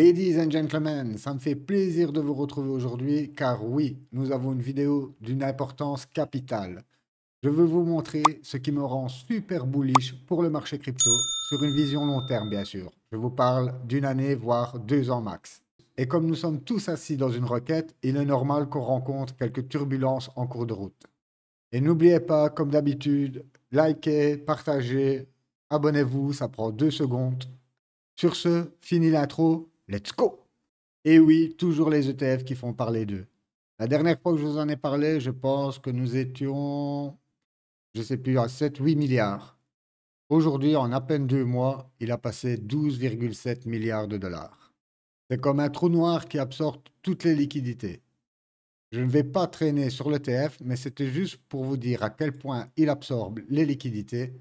Ladies and gentlemen, ça me fait plaisir de vous retrouver aujourd'hui car oui, nous avons une vidéo d'une importance capitale. Je veux vous montrer ce qui me rend super bullish pour le marché crypto sur une vision long terme bien sûr. Je vous parle d'une année voire 2 ans max. Et comme nous sommes tous assis dans une requête, il est normal qu'on rencontre quelques turbulences en cours de route. Et n'oubliez pas, comme d'habitude, likez, partagez, abonnez-vous, ça prend 2 secondes. Sur ce, fini l'intro, let's go! Et oui, toujours les ETF qui font parler d'eux. La dernière fois que je vous en ai parlé, je pense que nous étions, je sais plus, à 7-8 milliards. Aujourd'hui, en à peine 2 mois, il a passé 12,7 milliards de dollars. C'est comme un trou noir qui absorbe toutes les liquidités. Je ne vais pas traîner sur l'ETF, mais c'était juste pour vous dire à quel point il absorbe les liquidités.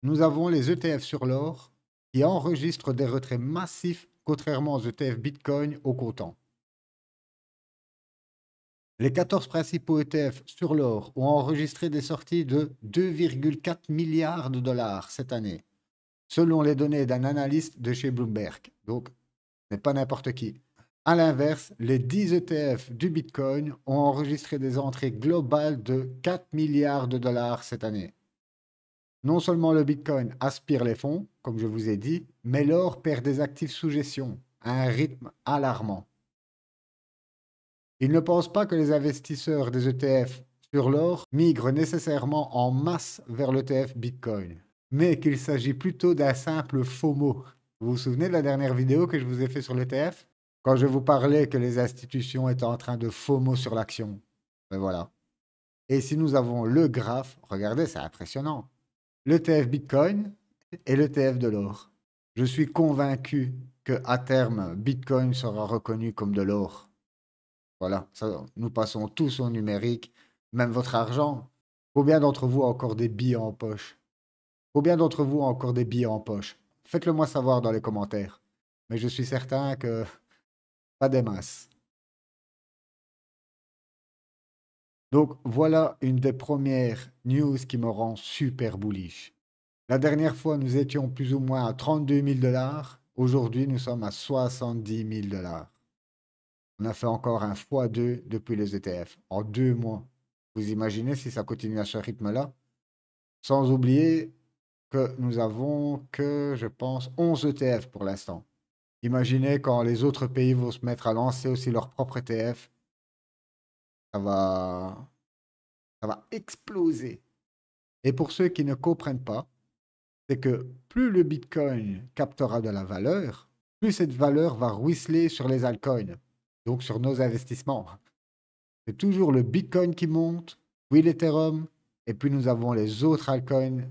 Nous avons les ETF sur l'or qui enregistrent des retraits massifs, contrairement aux ETF Bitcoin au comptant. Les 14 principaux ETF sur l'or ont enregistré des sorties de 2,4 milliards de dollars cette année, selon les données d'un analyste de chez Bloomberg. Donc, ce n'est pas n'importe qui. À l'inverse, les 10 ETF du Bitcoin ont enregistré des entrées globales de 4 milliards de dollars cette année. Non seulement le Bitcoin aspire les fonds, comme je vous ai dit, mais l'or perd des actifs sous gestion à un rythme alarmant. Il ne pense pas que les investisseurs des ETF sur l'or migrent nécessairement en masse vers l'ETF Bitcoin, mais qu'il s'agit plutôt d'un simple FOMO. Vous vous souvenez de la dernière vidéo que je vous ai fait sur l'ETF? Quand je vous parlais que les institutions étaient en train de FOMO sur l'action. Ben voilà. Et si nous avons le graphe, regardez, c'est impressionnant. L'ETF Bitcoin et l'ETF de l'or. Je suis convaincu que à terme, Bitcoin sera reconnu comme de l'or. Voilà, ça, nous passons tous au numérique, même votre argent. Combien d'entre vous a encore des billets en poche? Combien d'entre vous a encore des billets en poche? Faites-le moi savoir dans les commentaires. Mais je suis certain que pas des masses. Donc voilà une des premières news qui me rend super bullish. La dernière fois, nous étions plus ou moins à 32 000 dollars. Aujourd'hui, nous sommes à 70 000 dollars. On a fait encore un x2 depuis les ETF en 2 mois. Vous imaginez si ça continue à ce rythme-là? Sans oublier que nous avons que, je pense, 11 ETF pour l'instant. Imaginez quand les autres pays vont se mettre à lancer aussi leur propre ETF, ça va, ça va exploser. Et pour ceux qui ne comprennent pas, c'est que plus le Bitcoin captera de la valeur, plus cette valeur va ruisseler sur les altcoins, donc sur nos investissements. C'est toujours le Bitcoin qui monte, puis l'Ethereum, et puis nous avons les autres altcoins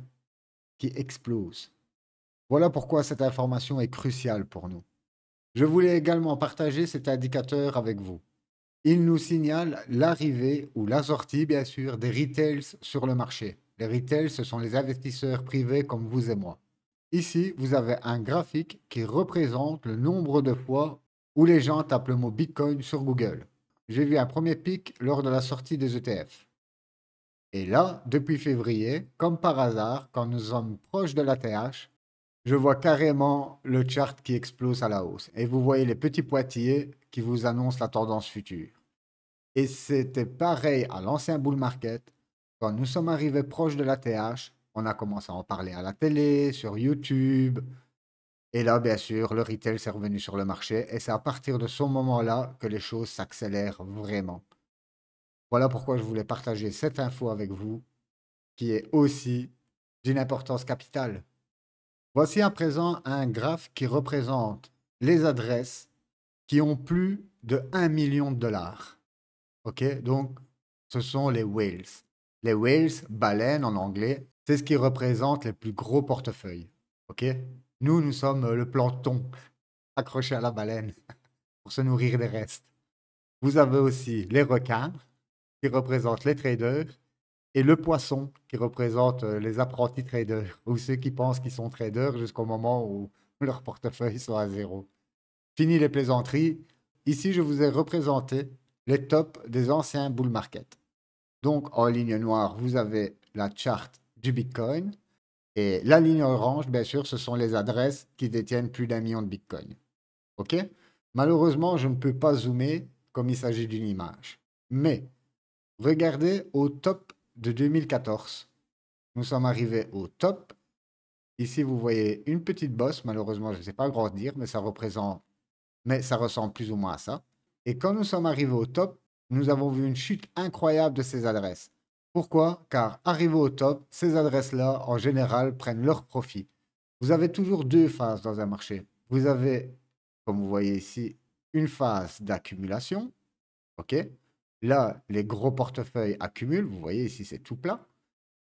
qui explosent. Voilà pourquoi cette information est cruciale pour nous. Je voulais également partager cet indicateur avec vous. Il nous signale l'arrivée ou la sortie, bien sûr, des retails sur le marché. Les retails, ce sont les investisseurs privés comme vous et moi. Ici, vous avez un graphique qui représente le nombre de fois où les gens tapent le mot Bitcoin sur Google. J'ai vu un premier pic lors de la sortie des ETF. Et là, depuis février, comme par hasard, quand nous sommes proches de l'ATH, je vois carrément le chart qui explose à la hausse. Et vous voyez les petits pointillés qui vous annoncent la tendance future. Et c'était pareil à l'ancien bull market. Quand nous sommes arrivés proches de l'ATH, on a commencé à en parler à la télé, sur YouTube. Et là, bien sûr, le retail s'est revenu sur le marché. Et c'est à partir de ce moment-là que les choses s'accélèrent vraiment. Voilà pourquoi je voulais partager cette info avec vous, qui est aussi d'une importance capitale. Voici à présent un graphe qui représente les adresses qui ont plus de 1 million de dollars. OK? Donc, ce sont les whales. Les whales, baleines en anglais, c'est ce qui représente les plus gros portefeuilles. OK? Nous sommes le plancton accroché à la baleine pour se nourrir des restes. Vous avez aussi les requins qui représentent les traders et le poisson qui représente les apprentis traders ou ceux qui pensent qu'ils sont traders jusqu'au moment où leur portefeuille soit à zéro. Fini les plaisanteries. Ici, je vous ai représenté les tops des anciens bull market. Donc, en ligne noire, vous avez la charte du Bitcoin. Et la ligne orange, bien sûr, ce sont les adresses qui détiennent plus d'1 million de Bitcoin. OK? Malheureusement, je ne peux pas zoomer comme il s'agit d'une image. Mais regardez au top de 2014. Nous sommes arrivés au top. Ici, vous voyez une petite bosse. Malheureusement, je ne sais pas grandir, mais ça ressemble plus ou moins à ça. Et quand nous sommes arrivés au top, nous avons vu une chute incroyable de ces adresses. Pourquoi? Car arrivés au top, ces adresses-là, en général, prennent leur profit. Vous avez toujours deux phases dans un marché. Vous avez, comme vous voyez ici, une phase d'accumulation. OK? Là, les gros portefeuilles accumulent. Vous voyez ici, c'est tout plat.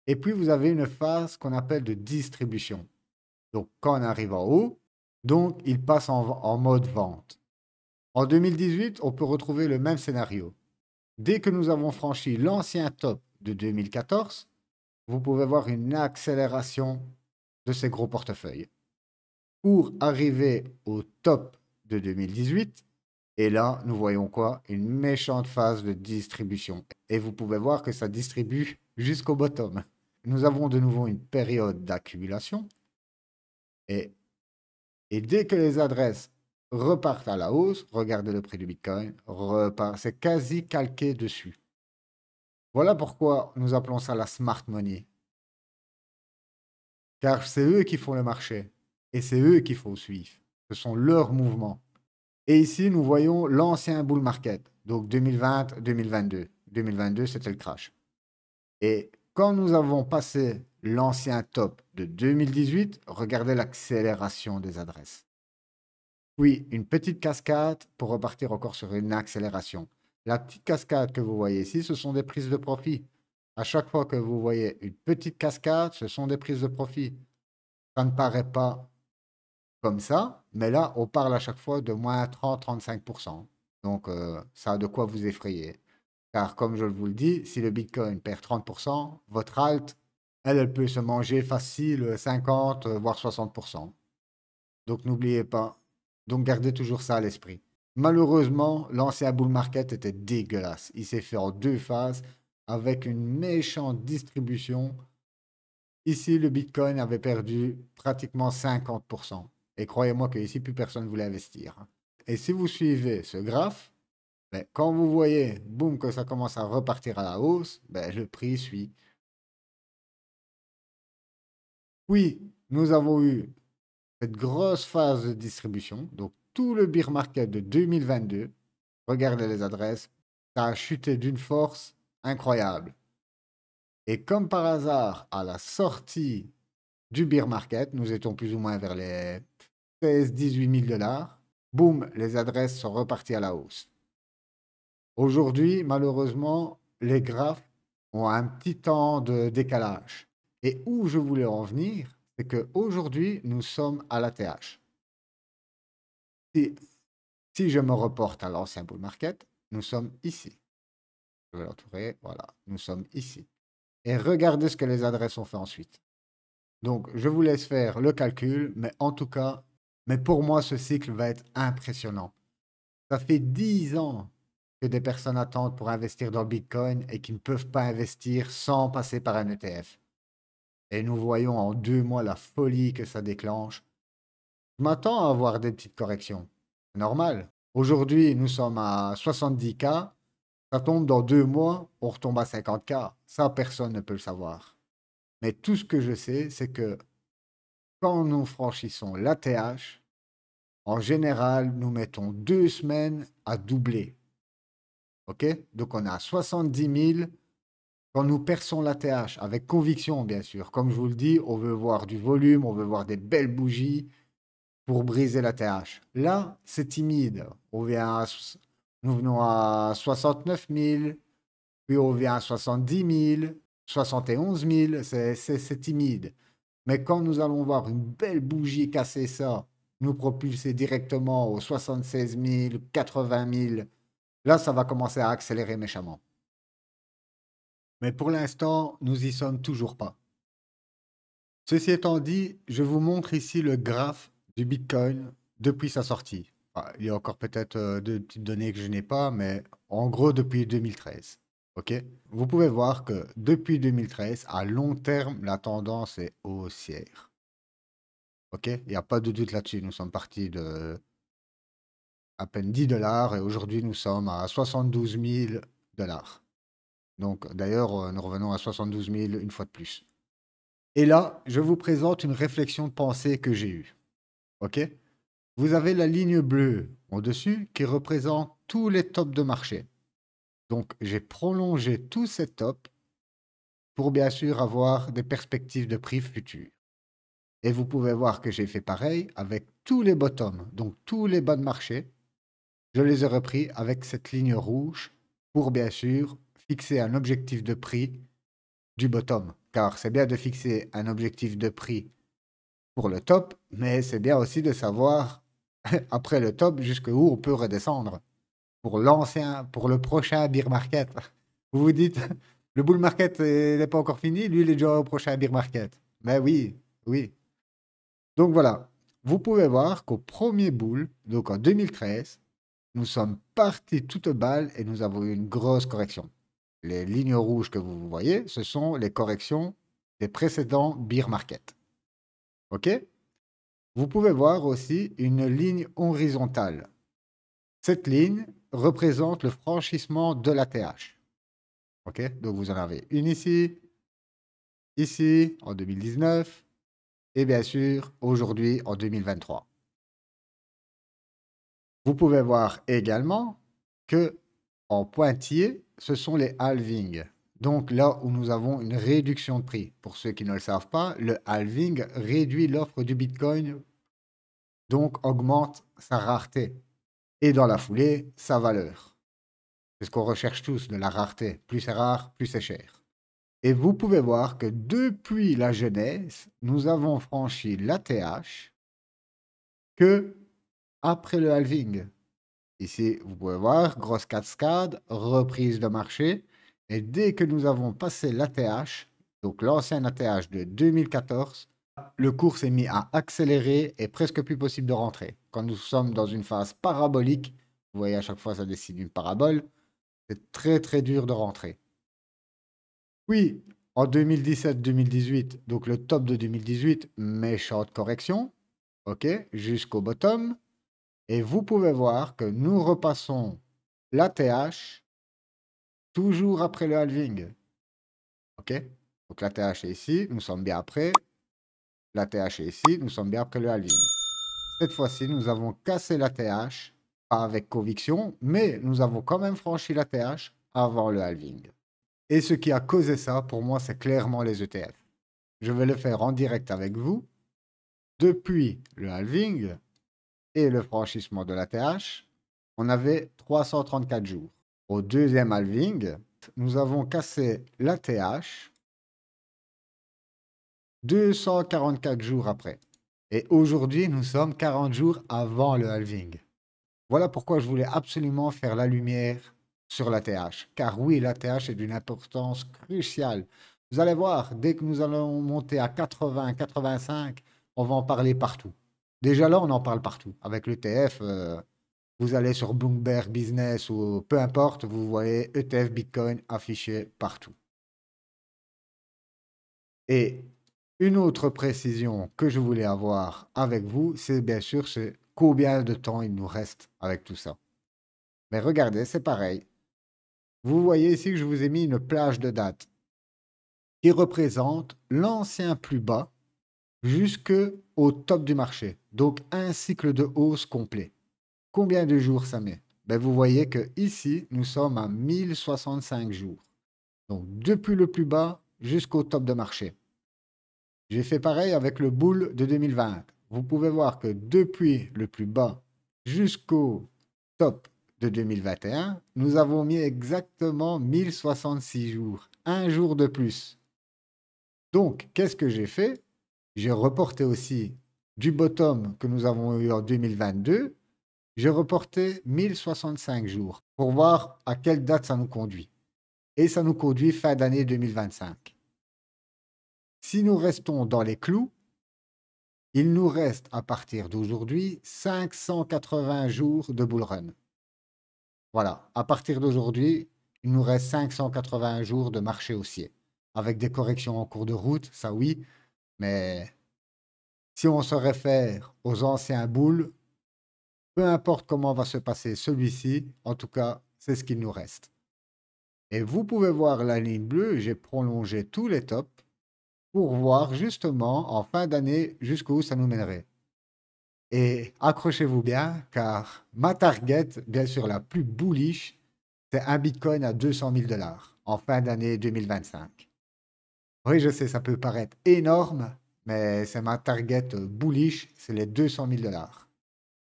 Et puis, vous avez une phase qu'on appelle de distribution. Donc, quand on arrive en haut, donc, il passe en mode vente. En 2018, on peut retrouver le même scénario. Dès que nous avons franchi l'ancien top de 2014, vous pouvez voir une accélération de ces gros portefeuilles pour arriver au top de 2018. Et là, nous voyons quoi? Une méchante phase de distribution. Et vous pouvez voir que ça distribue jusqu'au bottom. Nous avons de nouveau une période d'accumulation. Et, et dès que les adresses repartent à la hausse, regardez le prix du Bitcoin, c'est quasi calqué dessus. Voilà pourquoi nous appelons ça la smart money. Car c'est eux qui font le marché. Et c'est eux qu'il faut suivre. Ce sont leurs mouvements. Et ici, nous voyons l'ancien bull market. Donc 2020-2022. 2022, c'était le crash. Et quand nous avons passé l'ancien top de 2018, regardez l'accélération des adresses. Oui, une petite cascade pour repartir encore sur une accélération. La petite cascade que vous voyez ici, ce sont des prises de profit. À chaque fois que vous voyez une petite cascade, ce sont des prises de profit. Ça ne paraît pas comme ça, mais là, on parle à chaque fois de moins 30-35%. Donc, ça a de quoi vous effrayer. Car comme je vous le dis, si le Bitcoin perd 30%, votre alt, elle peut se manger facile 50, voire 60%. Donc, n'oubliez pas. Donc, gardez toujours ça à l'esprit. Malheureusement, l'ancien bull market était dégueulasse. Il s'est fait en deux phases avec une méchante distribution. Ici, le Bitcoin avait perdu pratiquement 50%. Et croyez-moi que ici, plus personne ne voulait investir. Et si vous suivez ce graphe, ben, quand vous voyez, boum, que ça commence à repartir à la hausse, ben, le prix suit. Oui, nous avons eu cette grosse phase de distribution. Donc, tout le bear market de 2022, regardez les adresses, ça a chuté d'une force incroyable. Et comme par hasard, à la sortie du bear market, nous étions plus ou moins vers les 16-18 000 $. Boum, les adresses sont reparties à la hausse. Aujourd'hui, malheureusement, les graphes ont un petit temps de décalage. Et où je voulais en venir, c'est qu'aujourd'hui, nous sommes à l'ATH. Si, si je me reporte à l'ancien bull market, nous sommes ici. Je vais l'entourer, voilà, nous sommes ici. Et regardez ce que les adresses ont fait ensuite. Donc, je vous laisse faire le calcul, mais en tout cas, mais pour moi, ce cycle va être impressionnant. Ça fait 10 ans que des personnes attendent pour investir dans Bitcoin et qui ne peuvent pas investir sans passer par un ETF. Et nous voyons en 2 mois la folie que ça déclenche. Je m'attends à avoir des petites corrections. C'est normal. Aujourd'hui, nous sommes à 70K. Ça tombe dans 2 mois, on retombe à 50K. Ça, personne ne peut le savoir. Mais tout ce que je sais, c'est que quand nous franchissons l'ATH, en général, nous mettons 2 semaines à doubler. OK? Donc, on a 70 000 quand nous perçons l'ATH, avec conviction, bien sûr. Comme je vous le dis, on veut voir du volume, on veut voir des belles bougies pour briser l'ATH. Là, c'est timide. Nous venons à 69 000, puis on vient à 70 000, 71 000, c'est timide. Mais quand nous allons voir une belle bougie casser ça, nous propulser directement aux 76 000, 80 000, là, ça va commencer à accélérer méchamment. Mais pour l'instant, nous y sommes toujours pas. Ceci étant dit, je vous montre ici le graphe du Bitcoin depuis sa sortie. Il y a encore peut-être de petites données que je n'ai pas, mais en gros depuis 2013. OK? Vous pouvez voir que depuis 2013, à long terme, la tendance est haussière. OK? Il n'y a pas de doute là-dessus. Nous sommes partis de à peine 10 dollars et aujourd'hui nous sommes à 72 000 dollars. Donc d'ailleurs, nous revenons à 72 000 une fois de plus. Et là, je vous présente une réflexion de pensée que j'ai eue. OK? Vous avez la ligne bleue au-dessus qui représente tous les tops de marché. Donc j'ai prolongé tous ces tops pour bien sûr avoir des perspectives de prix futures. Et vous pouvez voir que j'ai fait pareil avec tous les bottoms, donc tous les bas de marché. Je les ai repris avec cette ligne rouge pour bien sûr fixer un objectif de prix du bottom. Car c'est bien de fixer un objectif de prix pour le top, mais c'est bien aussi de savoir après le top jusqu'où on peut redescendre pour pour le prochain bear market. Vous vous dites, le bull market n'est pas encore fini, lui il est déjà au prochain bear market. Mais oui, oui. Donc voilà, vous pouvez voir qu'au premier bull, donc en 2013, nous sommes partis toute balle et nous avons eu une grosse correction. Les lignes rouges que vous voyez, ce sont les corrections des précédents bear market. OK? Vous pouvez voir aussi une ligne horizontale. Cette ligne représente le franchissement de l'ATH. OK? Donc vous en avez une ici, ici en 2019 et bien sûr aujourd'hui en 2023. Vous pouvez voir également que en pointillé, ce sont les halvings. Donc là où nous avons une réduction de prix. Pour ceux qui ne le savent pas, le halving réduit l'offre du Bitcoin, donc augmente sa rareté. Et dans la foulée, sa valeur. C'est ce qu'on recherche tous, de la rareté. Plus c'est rare, plus c'est cher. Et vous pouvez voir que depuis la genèse, nous avons franchi l'ATH que après le halving. Ici, vous pouvez voir, grosse cascade, reprise de marché. Et dès que nous avons passé l'ATH, donc l'ancien ATH de 2014, le cours s'est mis à accélérer et presque plus possible de rentrer. Quand nous sommes dans une phase parabolique, vous voyez à chaque fois ça dessine une parabole, c'est très très dur de rentrer. Oui, en 2017-2018, donc le top de 2018, méchante correction, ok, jusqu'au bottom. Et vous pouvez voir que nous repassons l'ATH toujours après le halving. OK? Donc l'ATH est ici, nous sommes bien après. L'ATH est ici, nous sommes bien après le halving. Cette fois-ci, nous avons cassé l'ATH, pas avec conviction, mais nous avons quand même franchi l'ATH avant le halving. Et ce qui a causé ça, pour moi, c'est clairement les ETF. Je vais le faire en direct avec vous. Depuis le halving et le franchissement de l'ATH, on avait 334 jours. Au deuxième halving, nous avons cassé l'ATH 244 jours après. Et aujourd'hui, nous sommes 40 jours avant le halving. Voilà pourquoi je voulais absolument faire la lumière sur l'ATH. Car oui, l'ATH est d'une importance cruciale. Vous allez voir, dès que nous allons monter à 80, 85, on va en parler partout. Déjà là, on en parle partout. Avec l'ETF, vous allez sur Bloomberg Business ou peu importe, vous voyez ETF Bitcoin affiché partout. Et une autre précision que je voulais avoir avec vous, c'est bien sûr combien de temps il nous reste avec tout ça. Mais regardez, c'est pareil. Vous voyez ici que je vous ai mis une plage de dates qui représente l'ancien plus bas jusqu'au top du marché. Donc un cycle de hausse complet. Combien de jours ça met? Ben, vous voyez que ici, nous sommes à 1065 jours. Donc depuis le plus bas jusqu'au top de marché. J'ai fait pareil avec le bull de 2020. Vous pouvez voir que depuis le plus bas jusqu'au top de 2021, nous avons mis exactement 1066 jours. Un jour de plus. Donc, qu'est-ce que j'ai fait? J'ai reporté aussi du bottom que nous avons eu en 2022. J'ai reporté 1065 jours pour voir à quelle date ça nous conduit. Et ça nous conduit fin d'année 2025. Si nous restons dans les clous, il nous reste à partir d'aujourd'hui 580 jours de bull run. Voilà, à partir d'aujourd'hui, il nous reste 580 jours de marché haussier. Avec des corrections en cours de route, ça oui, mais si on se réfère aux anciens bulls, Peu importe comment va se passer celui-ci, en tout cas, c'est ce qu'il nous reste. Et vous pouvez voir la ligne bleue, j'ai prolongé tous les tops pour voir justement en fin d'année jusqu'où ça nous mènerait. Et accrochez-vous bien, car ma target, bien sûr la plus bullish, c'est un Bitcoin à 200 000 dollars en fin d'année 2025. Oui, je sais, ça peut paraître énorme, mais c'est ma target bullish, c'est les 200 000 dollars.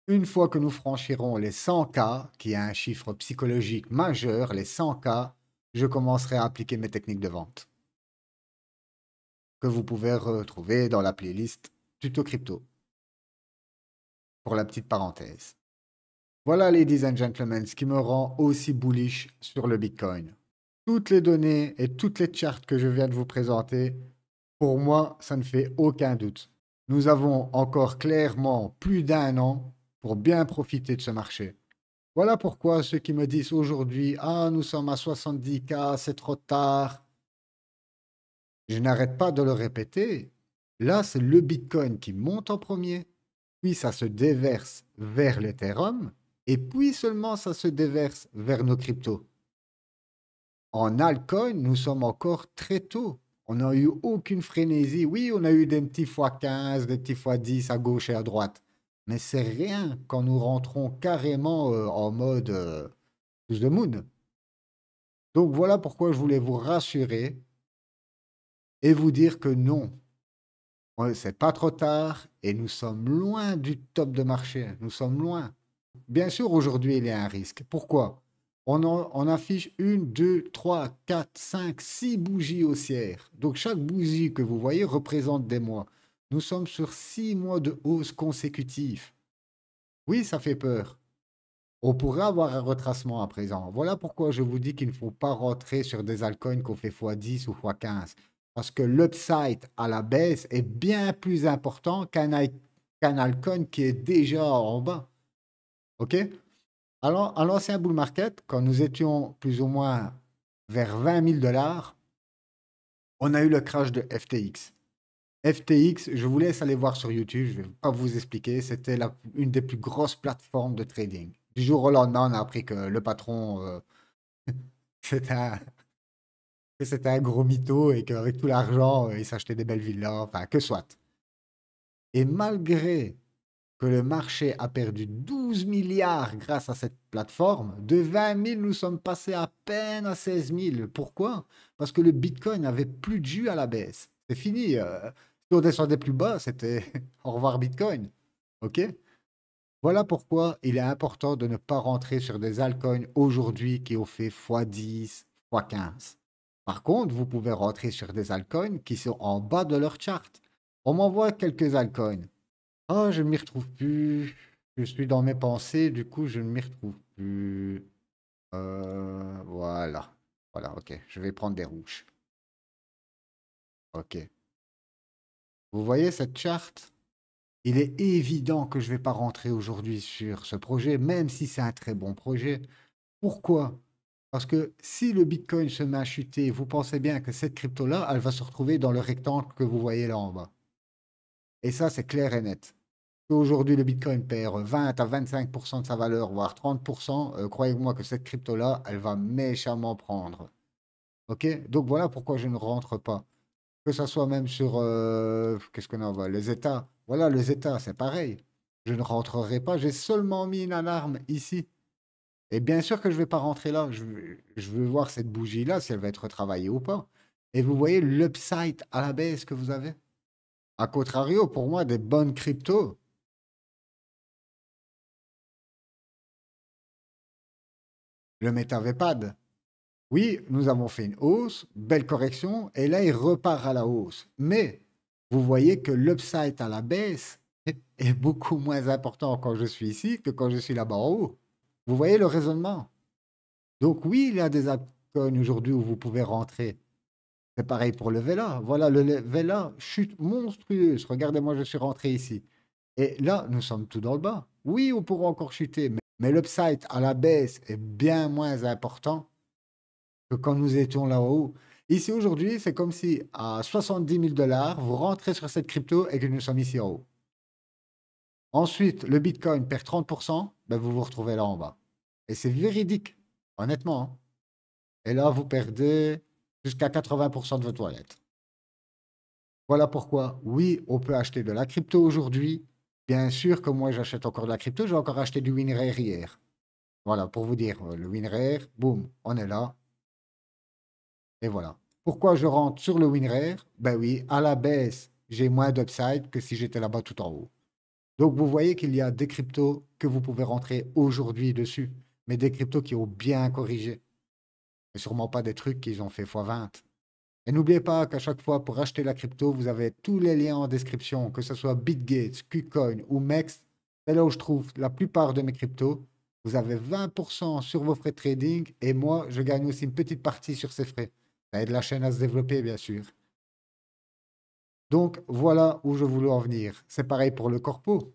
Une fois que nous franchirons les 100K, qui est un chiffre psychologique majeur, les 100K, je commencerai à appliquer mes techniques de vente, que vous pouvez retrouver dans la playlist Tuto Crypto, pour la petite parenthèse. Voilà, ladies and gentlemen, ce qui me rend aussi bullish sur le Bitcoin. Toutes les données et toutes les charts que je viens de vous présenter, pour moi, ça ne fait aucun doute. Nous avons encore clairement plus d'un an pour bien profiter de ce marché. Voilà pourquoi ceux qui me disent aujourd'hui, ah, nous sommes à 70K, c'est trop tard. Je n'arrête pas de le répéter. Là, c'est le Bitcoin qui monte en premier, puis ça se déverse vers l'Ethereum, et puis seulement ça se déverse vers nos cryptos. En altcoin, nous sommes encore très tôt. On n'a eu aucune frénésie. Oui, on a eu des petits x15, des petits x10 à gauche et à droite. Mais c'est rien quand nous rentrons carrément en mode to the moon. Donc voilà pourquoi je voulais vous rassurer et vous dire que non, c'est pas trop tard et nous sommes loin du top de marché. Nous sommes loin. Bien sûr, aujourd'hui, il y a un risque. Pourquoi? On affiche une, deux, trois, quatre, cinq, six bougies haussières. Donc chaque bougie que vous voyez représente des mois. Nous sommes sur 6 mois de hausse consécutive. Oui, ça fait peur. On pourrait avoir un retracement à présent. Voilà pourquoi je vous dis qu'il ne faut pas rentrer sur des altcoins qu'on fait x10 ou x15. Parce que l'upside à la baisse est bien plus important qu'un altcoin qui est déjà en bas. OK? Alors, à l'ancien bull market, quand nous étions plus ou moins vers 20 000 dollars, on a eu le crash de FTX. FTX, je vous laisse aller voir sur YouTube, je ne vais pas vous expliquer, c'était une des plus grosses plateformes de trading. Du jour au lendemain, on a appris que le patron, c'était un, que c'était un gros mytho et qu'avec tout l'argent, il s'achetait des belles villas, enfin, que soit. Et malgré que le marché a perdu 12 milliards grâce à cette plateforme, de 20 000, nous sommes passés à peine à 16 000. Pourquoi? Parce que le Bitcoin n'avait plus de jus à la baisse. C'est fini. Si on descendait plus bas, c'était au revoir Bitcoin. OK? Voilà pourquoi il est important de ne pas rentrer sur des altcoins aujourd'hui qui ont fait x10, x15. Par contre, vous pouvez rentrer sur des altcoins qui sont en bas de leur chart. On m'envoie quelques altcoins. Ah, je ne m'y retrouve plus. Je suis dans mes pensées, du coup, je ne m'y retrouve plus. Voilà. Voilà, ok. Je vais prendre des rouges. Ok. Vous voyez cette charte? Il est évident que je ne vais pas rentrer aujourd'hui sur ce projet, même si c'est un très bon projet. Pourquoi? Parce que si le Bitcoin se met à chuter, vous pensez bien que cette crypto-là, elle va se retrouver dans le rectangle que vous voyez là en bas. Et ça, c'est clair et net. Aujourd'hui, le Bitcoin perd 20 à 25% de sa valeur, voire 30%, croyez-moi que cette crypto-là, elle va méchamment prendre. OK? Donc voilà pourquoi je ne rentre pas. Que ça soit même sur, qu'est-ce qu'on en voit? Les États. Voilà, les États, c'est pareil. Je ne rentrerai pas. J'ai seulement mis une alarme ici. Et bien sûr que je ne vais pas rentrer là. Je veux voir cette bougie-là, si elle va être travaillée ou pas. Et vous voyez l'upside à la baisse que vous avez. A contrario, pour moi, des bonnes cryptos, le MetaVPAD. Oui, nous avons fait une hausse, belle correction, et là, il repart à la hausse. Mais vous voyez que l'upside à la baisse est beaucoup moins important quand je suis ici que quand je suis là-bas en haut. Vous voyez le raisonnement? Donc oui, il y a des altcoins aujourd'hui où vous pouvez rentrer. C'est pareil pour le Vela. Voilà, le Vela chute monstrueuse. Regardez-moi, je suis rentré ici. Et là, nous sommes tout dans le bas. Oui, on pourra encore chuter, mais l'upside à la baisse est bien moins important que quand nous étions là-haut. Ici, aujourd'hui, c'est comme si à 70 000 dollars, vous rentrez sur cette crypto et que nous sommes ici en haut. Ensuite, le Bitcoin perd 30%, ben vous vous retrouvez là en bas. Et c'est véridique, honnêtement, hein. Et là, vous perdez jusqu'à 80% de votre wallet. Voilà pourquoi, oui, on peut acheter de la crypto aujourd'hui. Bien sûr que moi, j'achète encore de la crypto. J'ai encore acheté du WinRare hier. Voilà, pour vous dire, le WinRare, boum, on est là. Et voilà. Pourquoi je rentre sur le WinRare? Ben oui, à la baisse, j'ai moins d'upside que si j'étais là-bas tout en haut. Donc, vous voyez qu'il y a des cryptos que vous pouvez rentrer aujourd'hui dessus, mais des cryptos qui ont bien corrigé. Et sûrement pas des trucs qu'ils ont fait x20. Et n'oubliez pas qu'à chaque fois, pour acheter la crypto, vous avez tous les liens en description, que ce soit Bitgate, KuCoin ou MEX. C'est là où je trouve la plupart de mes cryptos. Vous avez 20% sur vos frais de trading et moi, je gagne aussi une petite partie sur ces frais. Ça aide la chaîne à se développer, bien sûr. Donc, voilà où je voulais en venir. C'est pareil pour le corpo.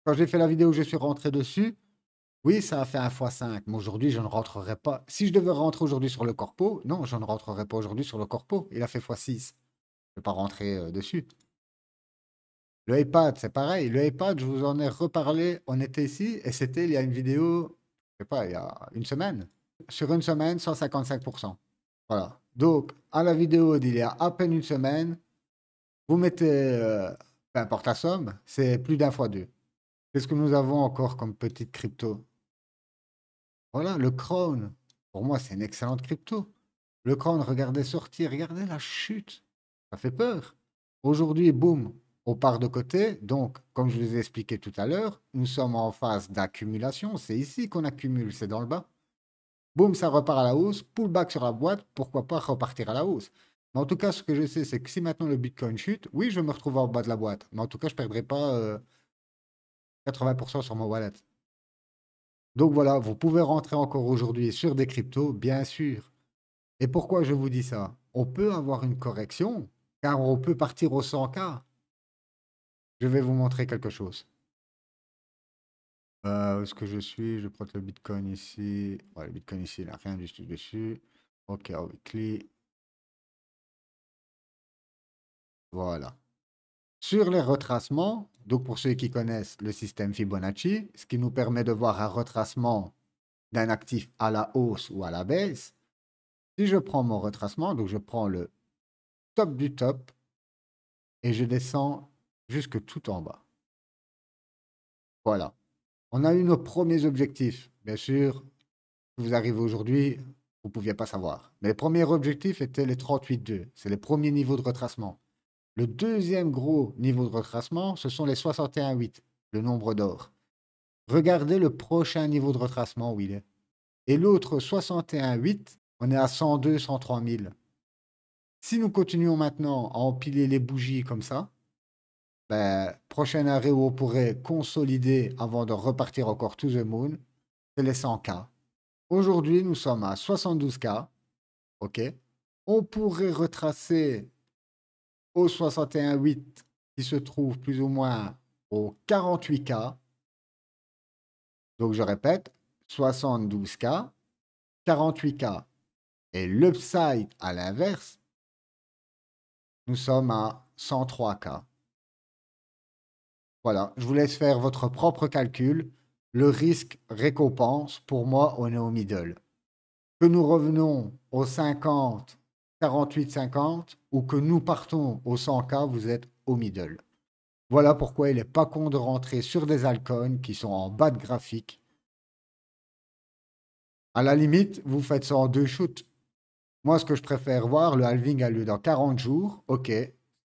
Quand j'ai fait la vidéo, je suis rentré dessus. Oui, ça a fait un x5, mais aujourd'hui, je ne rentrerai pas. Si je devais rentrer aujourd'hui sur le corpo, non, je ne rentrerai pas aujourd'hui sur le corpo. Il a fait x6. Je ne vais pas rentrer dessus. Le iPad, c'est pareil. Le iPad, je vous en ai reparlé. On était ici et c'était il y a une vidéo, je sais pas, il y a une semaine. Sur une semaine, 155%. Voilà. Donc, à la vidéo d'il y a à peine une semaine, vous mettez, peu importe la somme, c'est plus d'un fois deux. Qu'est-ce que nous avons encore comme petite crypto? Voilà, le Crown. Pour moi, c'est une excellente crypto. Le Crown, regardez sortir, regardez la chute. Ça fait peur. Aujourd'hui, boum, on part de côté. Donc, comme je vous ai expliqué tout à l'heure, nous sommes en phase d'accumulation. C'est ici qu'on accumule, c'est dans le bas. Boum, ça repart à la hausse. Pullback sur la boîte, pourquoi pas repartir à la hausse. Mais en tout cas, ce que je sais, c'est que si maintenant le Bitcoin chute, oui, je vais me retrouver en bas de la boîte. Mais en tout cas, je ne perdrai pas 80% sur mon wallet. Donc voilà, vous pouvez rentrer encore aujourd'hui sur des cryptos, bien sûr. Et pourquoi je vous dis ça? On peut avoir une correction, car on peut partir au 100K. Je vais vous montrer quelque chose. Où est-ce que je suis? Je prends le Bitcoin ici. Ouais, le Bitcoin ici, il n'a rien du tout dessus. OK, weekly. Voilà. Sur les retracements, donc pour ceux qui connaissent le système Fibonacci, ce qui nous permet de voir un retracement d'un actif à la hausse ou à la baisse, si je prends mon retracement, donc je prends le top du top et je descends jusque tout en bas. Voilà. On a eu nos premiers objectifs. Bien sûr, vous arrivez aujourd'hui, vous ne pouviez pas savoir. Mais les premiers objectifs étaient les 38,2. C'est les premiers niveaux de retracement. Le deuxième gros niveau de retracement, ce sont les 61,8, le nombre d'or. Regardez le prochain niveau de retracement où il est. Et l'autre 61,8, on est à 102, 103 000. Si nous continuons maintenant à empiler les bougies comme ça, ben, prochain arrêt où on pourrait consolider avant de repartir encore to the moon, c'est les 100K. Aujourd'hui, nous sommes à 72K. OK. On pourrait retracer au 61,8 qui se trouve plus ou moins au 48K. Donc, je répète, 72K, 48K. Et l'upside à l'inverse, nous sommes à 103K. Voilà, je vous laisse faire votre propre calcul. Le risque-récompense, pour moi, on est au middle. Que nous revenons aux 50, 48, 50, ou que nous partons au 100K, vous êtes au middle. Voilà pourquoi il n'est pas con de rentrer sur des altcoins qui sont en bas de graphique. À la limite, vous faites ça en deux shoots. Moi, ce que je préfère voir, le halving a lieu dans 40 jours. OK,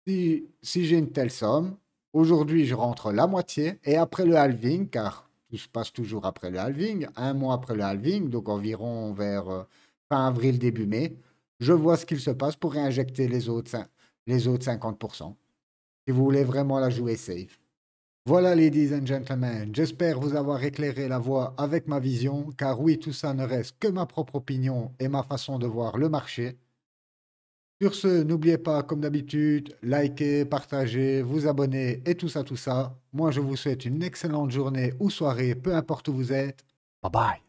si j'ai une telle somme, aujourd'hui, je rentre la moitié. Et après le halving, car tout se passe toujours après le halving, un mois après le halving, donc environ vers fin avril, début mai, je vois ce qu'il se passe pour réinjecter les autres 50%. Si vous voulez vraiment la jouer safe. Voilà, ladies and gentlemen, j'espère vous avoir éclairé la voie avec ma vision, car oui, tout ça ne reste que ma propre opinion et ma façon de voir le marché. Sur ce, n'oubliez pas, comme d'habitude, liker, partager, vous abonner et tout ça, tout ça. Moi, je vous souhaite une excellente journée ou soirée, peu importe où vous êtes. Bye bye.